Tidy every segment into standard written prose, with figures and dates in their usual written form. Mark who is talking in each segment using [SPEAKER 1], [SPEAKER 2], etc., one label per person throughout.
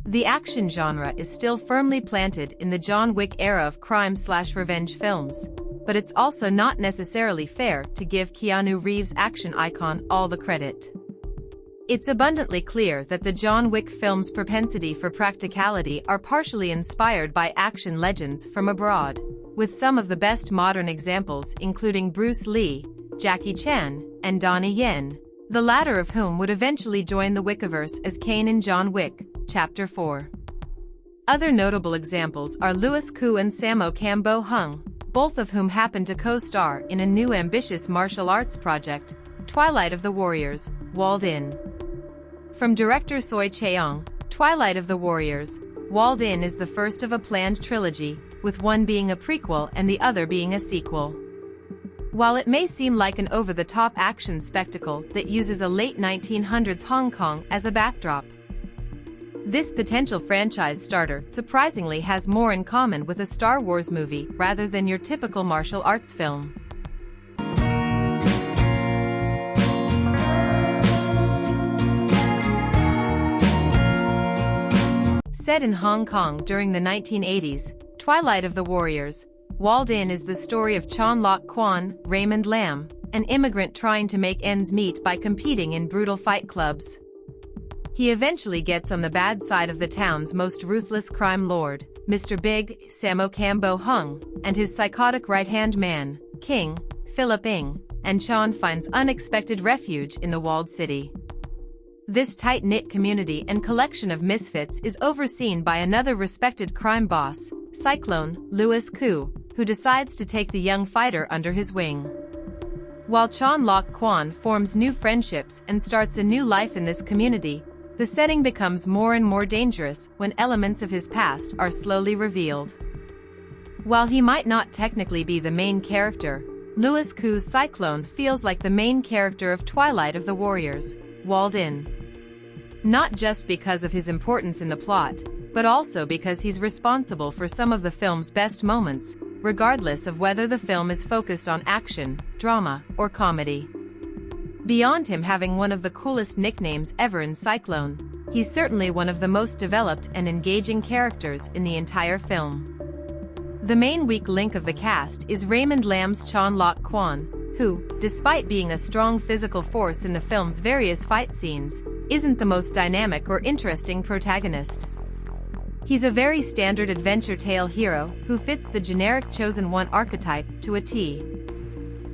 [SPEAKER 1] The action genre is still firmly planted in the John Wick era of crime/revenge films, but it's also not necessarily fair to give Keanu Reeves' action icon all the credit. It's abundantly clear that the John Wick films' propensity for practicality are partially inspired by action legends from abroad, with some of the best modern examples including Bruce Lee, Jackie Chan, and Donnie Yen, the latter of whom would eventually join the Wickiverse as Kane in John Wick, Chapter 4. Other notable examples are Louis Koo and Sammo Cambo Hung, both of whom happen to co-star in a new ambitious martial arts project, Twilight of the Warriors, Walled In. From director Soi Cheong, Twilight of the Warriors, Walled In is the first of a planned trilogy, with one being a prequel and the other being a sequel. While it may seem like an over-the-top action spectacle that uses a late 1900s Hong Kong as a backdrop, this potential franchise starter surprisingly has more in common with a Star Wars movie rather than your typical martial arts film. Set in Hong Kong during the 1980s, Twilight of the Warriors, Walled In is the story of Chon Lok Kwan, Raymond Lam, an immigrant trying to make ends meet by competing in brutal fight clubs. He eventually gets on the bad side of the town's most ruthless crime lord, Mr. Big, Sammo Cambo Hung, and his psychotic right-hand man, King, Philip Ng, and Chon finds unexpected refuge in the walled city. This tight-knit community and collection of misfits is overseen by another respected crime boss, Cyclone, Louis Koo, who decides to take the young fighter under his wing. While Chon Lok Kwan forms new friendships and starts a new life in this community, the setting becomes more and more dangerous when elements of his past are slowly revealed. While he might not technically be the main character, Louis Koo's Cyclone feels like the main character of Twilight of the Warriors, Walled In. Not just because of his importance in the plot, but also because he's responsible for some of the film's best moments, regardless of whether the film is focused on action, drama, or comedy. Beyond him having one of the coolest nicknames ever in Cyclone, he's certainly one of the most developed and engaging characters in the entire film. The main weak link of the cast is Raymond Lam's Chon Lok Kwan, who, despite being a strong physical force in the film's various fight scenes, isn't the most dynamic or interesting protagonist. He's a very standard adventure tale hero who fits the generic chosen one archetype to a T.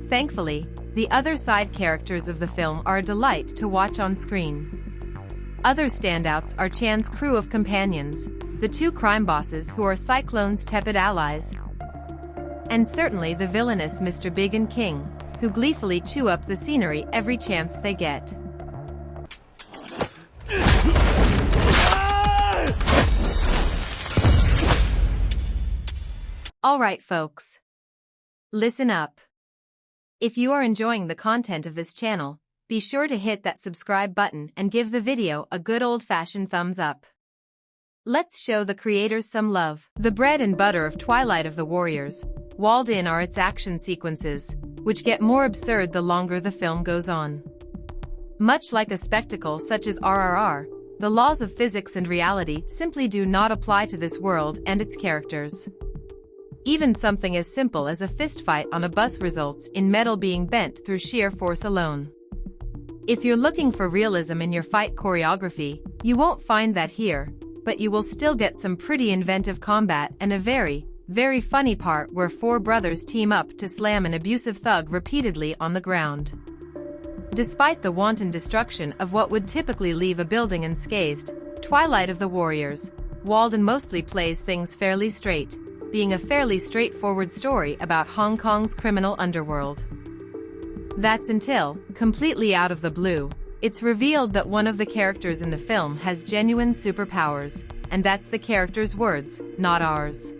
[SPEAKER 1] Thankfully, the other side characters of the film are a delight to watch on screen. Other standouts are Chan's crew of companions, the two crime bosses who are Cyclone's tepid allies, and certainly the villainous Mr. Big and King, who gleefully chew up the scenery every chance they get. Alright folks. Listen up. If you are enjoying the content of this channel, be sure to hit that subscribe button and give the video a good old-fashioned thumbs up. Let's show the creators some love. The bread and butter of Twilight of the Warriors, Walled In are its action sequences, which get more absurd the longer the film goes on. Much like a spectacle such as RRR, the laws of physics and reality simply do not apply to this world and its characters. Even something as simple as a fistfight on a bus results in metal being bent through sheer force alone. If you're looking for realism in your fight choreography, you won't find that here, but you will still get some pretty inventive combat and a very, very funny part where four brothers team up to slam an abusive thug repeatedly on the ground. Despite the wanton destruction of what would typically leave a building unscathed, Twilight of the Warriors, Walled In mostly plays things fairly straight, being a fairly straightforward story about Hong Kong's criminal underworld. That's until, completely out of the blue, it's revealed that one of the characters in the film has genuine superpowers, and that's the character's words, not ours.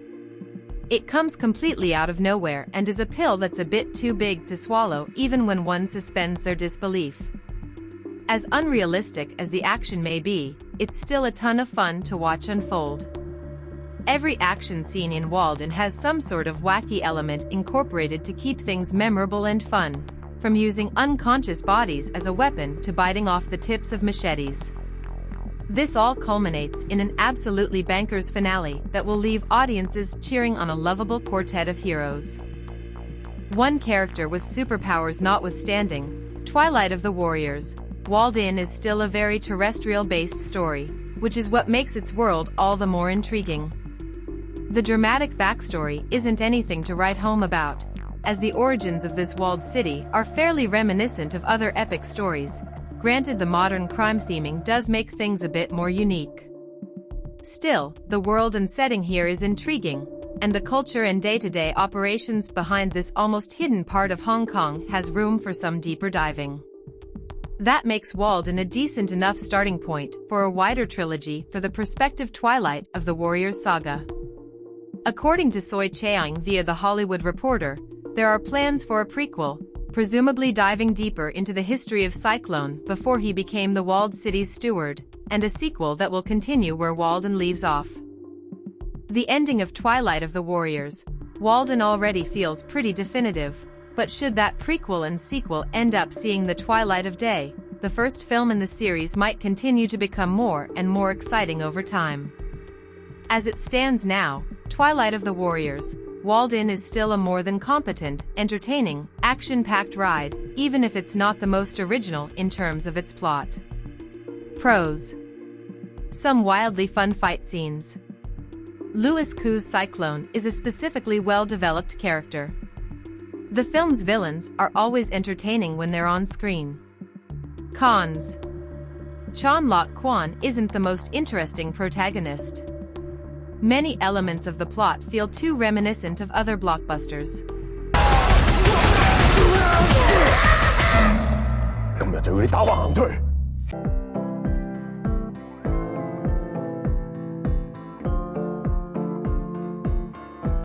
[SPEAKER 1] It comes completely out of nowhere and is a pill that's a bit too big to swallow even when one suspends their disbelief. As unrealistic as the action may be, it's still a ton of fun to watch unfold. Every action scene in Walled In has some sort of wacky element incorporated to keep things memorable and fun, from using unconscious bodies as a weapon to biting off the tips of machetes. This all culminates in an absolutely bankers finale that will leave audiences cheering on a lovable quartet of heroes. One character with superpowers notwithstanding, Twilight of the Warriors, Walled In is still a very terrestrial-based story, which is what makes its world all the more intriguing. The dramatic backstory isn't anything to write home about, as the origins of this walled city are fairly reminiscent of other epic stories. Granted, the modern crime theming does make things a bit more unique. Still, the world and setting here is intriguing, and the culture and day-to-day operations behind this almost hidden part of Hong Kong has room for some deeper diving. That makes Walled In a decent enough starting point for a wider trilogy for the prospective Twilight of the Warriors saga. According to Soi Chiang via The Hollywood Reporter, there are plans for a prequel, presumably diving deeper into the history of Cyclone before he became the walled city's steward, and a sequel that will continue where Walden leaves off. The ending of Twilight of the Warriors, Walden already feels pretty definitive, but should that prequel and sequel end up seeing the twilight of day, the first film in the series might continue to become more and more exciting over time. As it stands now, Twilight of the Warriors, Walled In is still a more than competent, entertaining, action-packed ride, even if it's not the most original in terms of its plot. Pros: some wildly fun fight scenes. Louis Koo's Cyclone is a specifically well-developed character. The film's villains are always entertaining when they're on screen. Cons: Chan Lok Kwan isn't the most interesting protagonist. Many elements of the plot feel too reminiscent of other blockbusters.
[SPEAKER 2] 今日就要你打橫行出去。